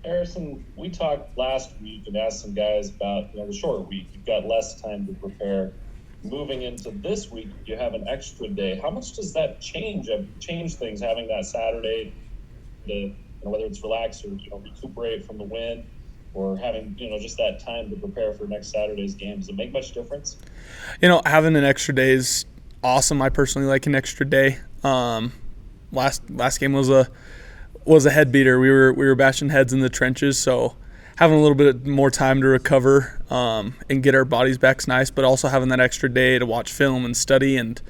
Harrison, we talked last week and asked some guys about the short week. You've got less time to prepare. Moving into this week, you have an extra day. How much does that change things having that Saturday to whether it's relax or recuperate from the win, or having just that time to prepare for next Saturday's game? Does it make much difference? Having an extra day is awesome. I personally like an extra day. Last game was a head beater. We were bashing heads in the trenches, so having a little bit more time to recover and get our bodies back is nice, but also having that extra day to watch film and study and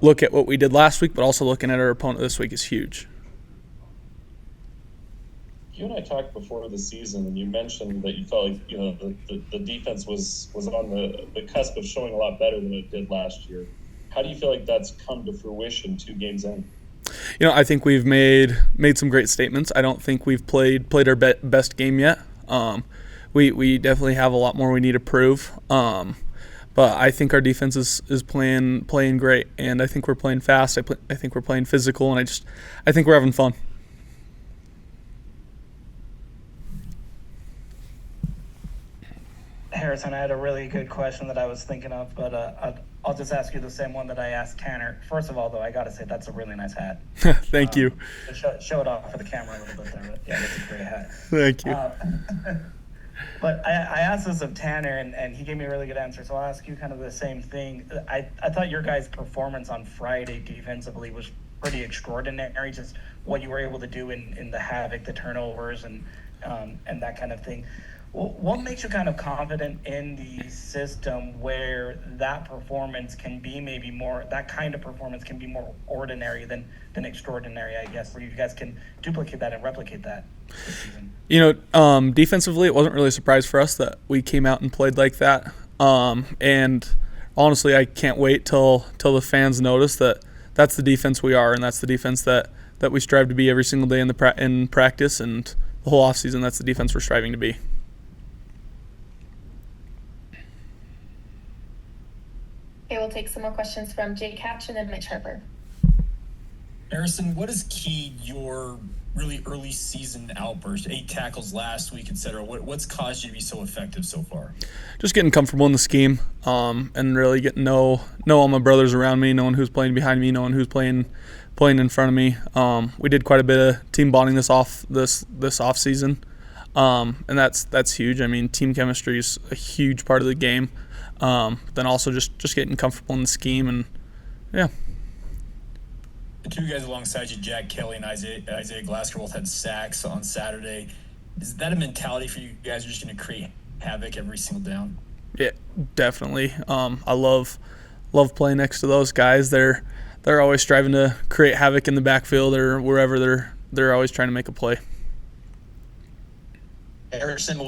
look at what we did last week, but also looking at our opponent this week is huge. You and I talked before the season, and you mentioned that you felt like the defense was on the cusp of showing a lot better than it did last year. How do you feel like that's come to fruition 2 games in? I think we've made some great statements. I don't think we've played our best game yet. We definitely have a lot more we need to prove. But I think our defense is playing great, and I think we're playing fast. I think we're playing physical, and I think we're having fun. Harrison, I had a really good question that I was thinking of, but I'll just ask you the same one that I asked Tanner. First of all, though, I got to say that's a really nice hat. Thank you. Show it off for the camera a little bit there. But yeah, that's a great hat. Thank you. But I asked this of Tanner, and he gave me a really good answer, so I'll ask you kind of the same thing. I thought your guys' performance on Friday defensively was pretty extraordinary, just what you were able to do in the havoc, the turnovers, and that kind of thing. What makes you kind of confident in the system where that performance can be that kind of performance can be more ordinary than extraordinary, I guess, where you guys can duplicate that and replicate that this season? Defensively, it wasn't really a surprise for us that we came out and played like that. And honestly, I can't wait till the fans notice that that's the defense we are, and that's the defense that we strive to be every single day in practice and the whole offseason. That's the defense we're striving to be. Okay, we'll take some more questions from Jake Hatch and then Mitch Harper. Harrison, what has keyed your really early season outburst? 8 tackles last week, etc. What's caused you to be so effective so far? Just getting comfortable in the scheme, and really getting to know all my brothers around me, knowing who's playing behind me, knowing who's playing in front of me. We did quite a bit of team bonding this off season, and that's huge. I mean, team chemistry is a huge part of the game. Then also just getting comfortable in the scheme, and yeah. The 2 guys alongside you, Jack Kelly and Isaiah Glasker, both had sacks on Saturday. Is that a mentality for you guys? You're just going to create havoc every single down? Yeah, definitely. I love playing next to those guys. They're always striving to create havoc in the backfield or wherever they're always trying to make a play. Harrison,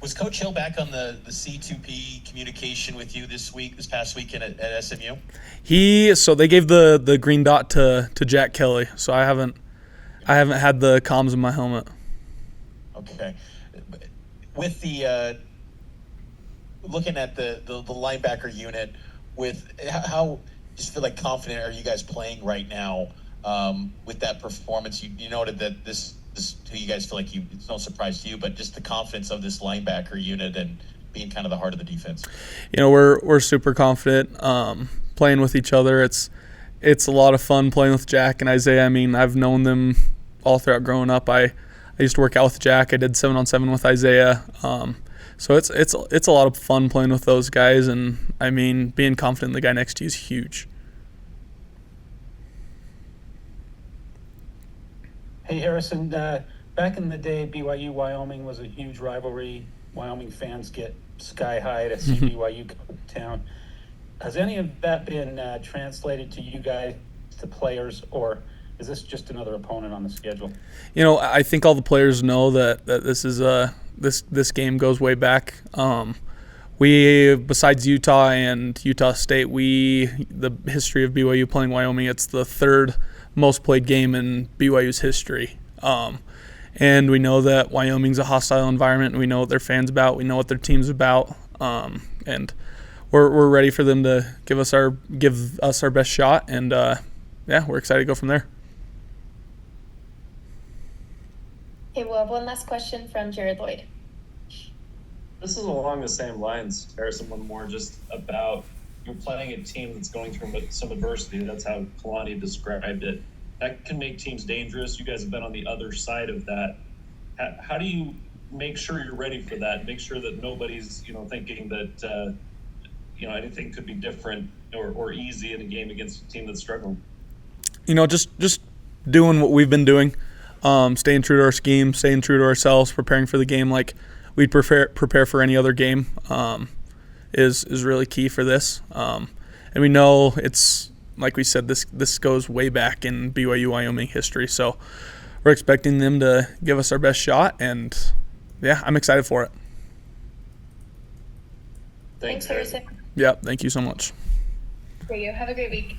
was Coach Hill back on the C2P communication with you this past weekend at SMU? So they gave the green dot to Jack Kelly, so I haven't had the comms in my helmet. Okay. With the looking at the linebacker unit, with how just feel like confident are you guys playing right now with that performance? You noted that this who you guys feel like it's no surprise to you, but just the confidence of this linebacker unit and being kind of the heart of the defense. We're super confident playing with each other. It's a lot of fun playing with Jack and Isaiah. I mean, I've known them all throughout growing up. I used to work out with Jack. I did 7-on-7 with Isaiah. So it's a lot of fun playing with those guys, and I mean, being confident in the guy next to you is huge. Hey, Harrison, back in the day, BYU Wyoming was a huge rivalry. Wyoming fans get sky high to see BYU come to town. Has any of that been translated to you guys, to players, or is this just another opponent on the schedule? I think all the players know that this is this game goes way back. We, besides Utah and Utah State, the history of BYU playing Wyoming, it's the 3rd most played game in BYU's history. And we know that Wyoming's a hostile environment, and we know what their fans about, we know what their team's about, and we're ready for them to give us our best shot, and we're excited to go from there. Okay, we'll have one last question from Jared Lloyd. This is along the same lines, Harrison. One more, just about you're playing a team that's going through some adversity. That's how Kalani described it. That can make teams dangerous. You guys have been on the other side of that. How do you make sure you're ready for that? Make sure that nobody's, thinking that, anything could be different or easy in a game against a team that's struggling. Just doing what we've been doing, staying true to our scheme, staying true to ourselves, preparing for the game like we'd prepare for any other game is really key for this. And we know it's, like we said, this goes way back in BYU Wyoming history. So we're expecting them to give us our best shot, and yeah, I'm excited for it. Thanks, Harrison. Yeah, thank you so much. For you. Have a great week.